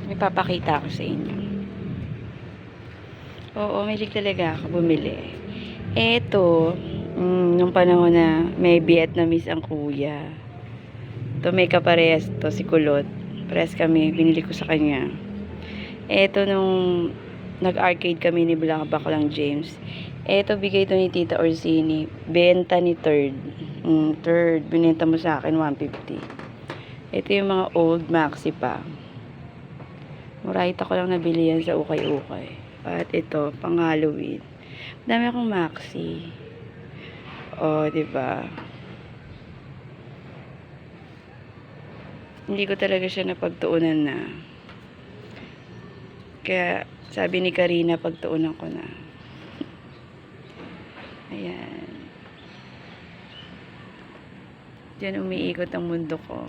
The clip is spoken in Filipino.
May papakita ko sa inyo. Oo, mahilig talaga ako bumili. Eto, nung panahon na may Vietnamese ang kuya. Ito may kaparehas to, si Kulot. Parehas kami, binili ko sa kanya. Eto nung nag-arcade kami ni Baklang James. Eto, bigay to ni Tita Orsini. Benta ni Third. Third, binenta mo sa akin, 150. Ito yung mga old maxi pa. Murahita ko lang nabili yan sa ukay-ukay. At ito, pang Halloween. Dami akong maxi. Oh, diba? Hindi ko talaga siya napagtuunan na. Kaya, sabi ni Karina, pagtuunan ko na. Ayan. Diyan umiikot ang mundo ko.